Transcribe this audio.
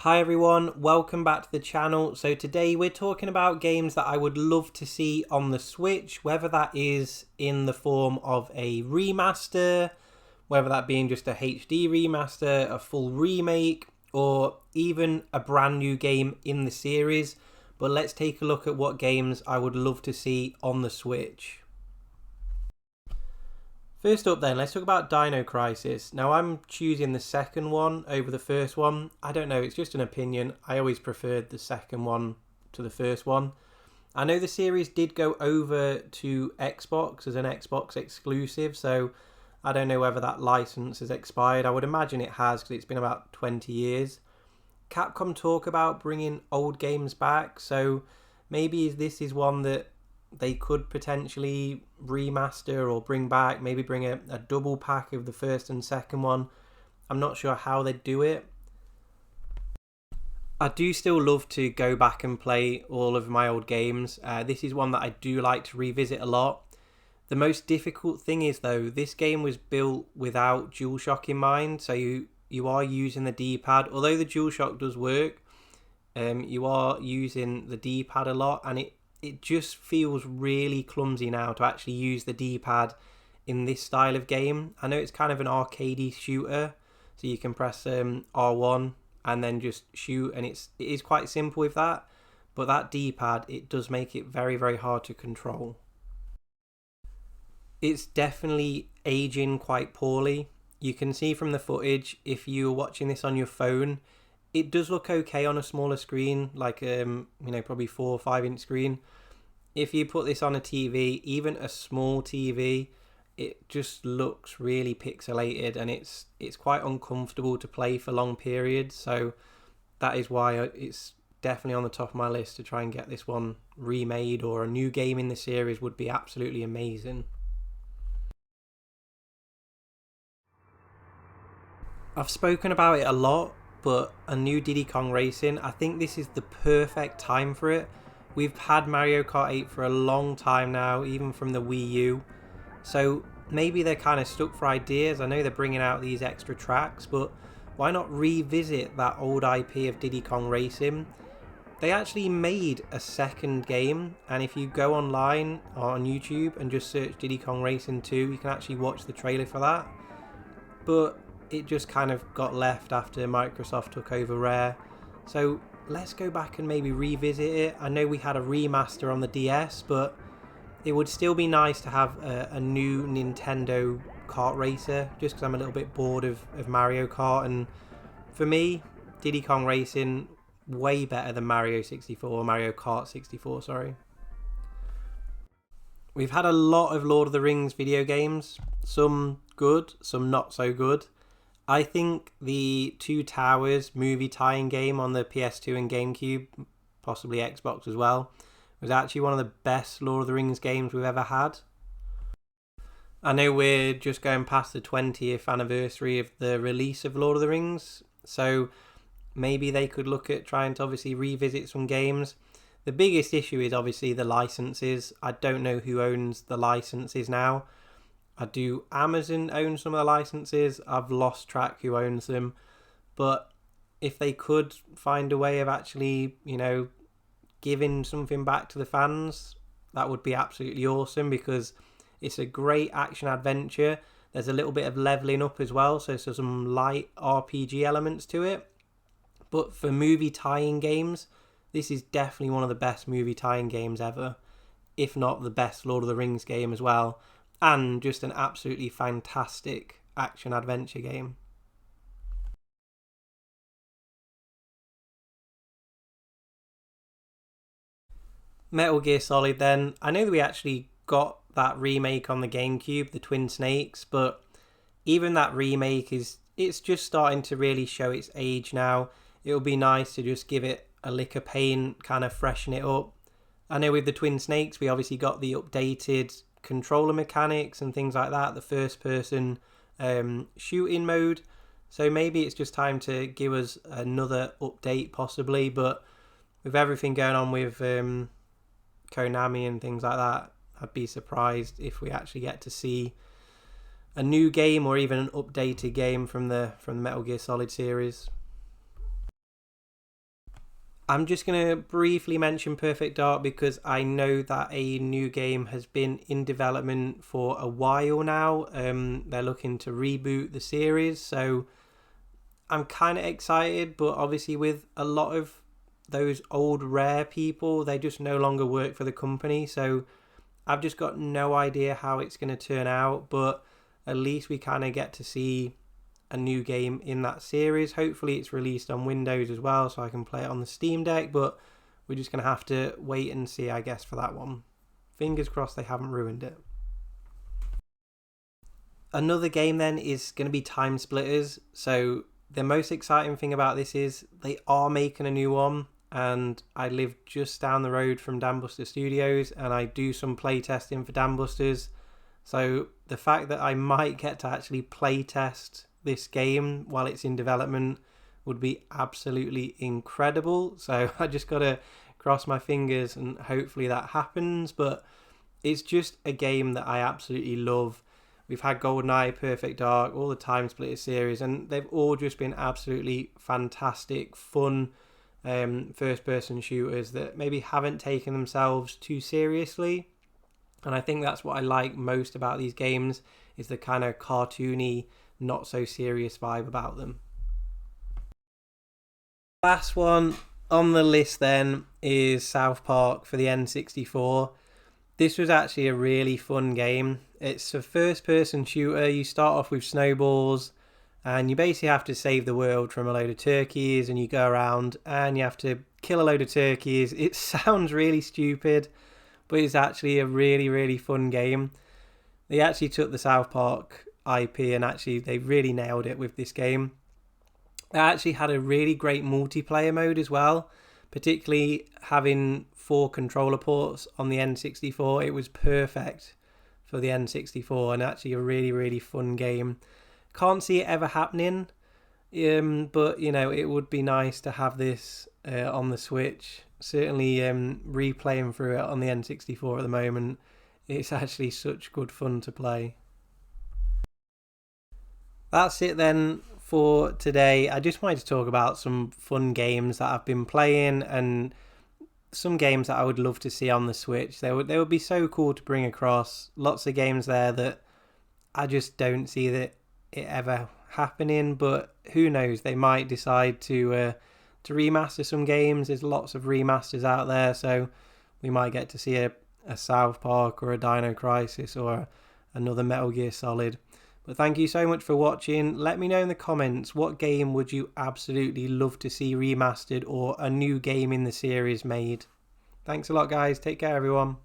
Hi everyone, welcome back to the channel. So today we're talking about games that I would love to see on the Switch, whether that is in the form of a remaster, whether that being just a HD remaster, a full remake, or even a brand new game in the series. But let's take a look at what games I would love to see on the Switch. First up then, let's talk about Dino Crisis. Now I'm choosing the second one over the first one. I don't know, it's just an opinion. I always preferred the second one to the first one. I know the series did go over to Xbox as an Xbox exclusive, so I don't know whether that license has expired. I would imagine it has because it's been about 20 years. Capcom talk about bringing old games back, so maybe this is one that they could potentially remaster or bring back, maybe bring a double pack of the first and second one. I'm not sure how they'd do it. I do still love to go back and play all of my old games. This is one that I do like to revisit a lot. The most difficult thing is though, this game was built without DualShock in mind, so you are using the D-pad. Although the DualShock does work, you are using the D-pad a lot, and it just feels really clumsy now to actually use the D-pad in this style of game. I know it's kind of an arcadey shooter, so you can press R1 and then just shoot, and it is quite simple with that, but that D-pad, it does make it very, very hard to control. It's definitely aging quite poorly. You can see from the footage, if you're watching this on your phone, it does look okay on a smaller screen, like probably 4 or 5 inch screen. If you put this on a TV, even a small TV, it just looks really pixelated, and it's quite uncomfortable to play for long periods. So that is why it's definitely on the top of my list to try and get this one remade, or a new game in the series would be absolutely amazing. I've spoken about it a lot, but a new Diddy Kong Racing, I think this is the perfect time for it. We've had Mario Kart 8 for a long time now, even from the Wii U. So maybe they're kind of stuck for ideas. I know they're bringing out these extra tracks, but why not revisit that old IP of Diddy Kong Racing? They actually made a second game, and if you go online or on YouTube and just search Diddy Kong Racing 2, you can actually watch the trailer for that. But it just kind of got left after Microsoft took over Rare. So let's go back and maybe revisit it. I know we had a remaster on the DS, but it would still be nice to have a new Nintendo kart racer, just because I'm a little bit bored of Mario Kart. And for me, Diddy Kong Racing, way better than Mario 64, Mario Kart 64, sorry. We've had a lot of Lord of the Rings video games, some good, some not so good. I think the Two Towers movie tie-in game on the PS2 and GameCube, possibly Xbox as well, was actually one of the best Lord of the Rings games we've ever had. I know we're just going past the 20th anniversary of the release of Lord of the Rings, so maybe they could look at trying to obviously revisit some games. The biggest issue is obviously the licenses. I don't know who owns the licenses now. I do Amazon own some of the licenses. I've lost track who owns them. But if they could find a way of actually, giving something back to the fans, that would be absolutely awesome, because it's a great action adventure. There's a little bit of leveling up as well, so there's some light RPG elements to it. But for movie tie-in games, this is definitely one of the best movie tie-in games ever, if not the best Lord of the Rings game as well. And just an absolutely fantastic action-adventure game. Metal Gear Solid then. I know that we actually got that remake on the GameCube, the Twin Snakes, but even that remake it's just starting to really show its age now. It would be nice to just give it a lick of paint, kind of freshen it up. I know with the Twin Snakes, we obviously got the updated controller mechanics and things like that, the first person shooting mode, so maybe it's just time to give us another update possibly. But with everything going on with Konami and things like that, I'd be surprised if we actually get to see a new game or even an updated game from the Metal Gear Solid series. I'm just going to briefly mention Perfect Dark because I know that a new game has been in development for a while now. They're looking to reboot the series, so I'm kind of excited, but obviously with a lot of those old Rare people, they just no longer work for the company, so I've just got no idea how it's going to turn out, but at least we kind of get to see a new game in that series. Hopefully it's released on Windows as well, so I can play it on the Steam Deck, but we're just going to have to wait and see, I guess, for that one. Fingers crossed they haven't ruined it. Another game then is going to be Time Splitters. So the most exciting thing about this is they are making a new one, and I live just down the road from Dambuster Studios, and I do some play testing for Dambusters. So the fact that I might get to actually play test this game while it's in development would be absolutely incredible. So I just got to cross my fingers and hopefully that happens. But it's just a game that I absolutely love. We've had GoldenEye, Perfect Dark, all the Time Splitter series, and they've all just been absolutely fantastic, fun first-person shooters that maybe haven't taken themselves too seriously. And I think that's what I like most about these games, is the kind of cartoony, not so serious vibe about them. Last one on the list then is South Park for the N64. This was actually a really fun game. It's a first-person shooter. You start off with snowballs, and you basically have to save the world from a load of turkeys, and you go around and you have to kill a load of turkeys. It sounds really stupid, but it's actually a really, really fun game. They actually took the South Park IP and actually they really nailed it with this game. It actually had a really great multiplayer mode as well, particularly having 4 controller ports on the N64. It was perfect for the N64 and actually a really, really fun game. Can't see it ever happening, but you know, it would be nice to have this on the Switch. Certainly replaying through it on the N64 at the moment, it's actually such good fun to play. That's it then for today. I just wanted to talk about some fun games that I've been playing and some games that I would love to see on the Switch. They would be so cool to bring across. Lots of games there that I just don't see that it ever happening, but who knows, they might decide to remaster some games. There's lots of remasters out there, so we might get to see a South Park or a Dino Crisis or another Metal Gear Solid. But thank you so much for watching. Let me know in the comments, what game would you absolutely love to see remastered or a new game in the series made? Thanks a lot, guys. Take care, everyone.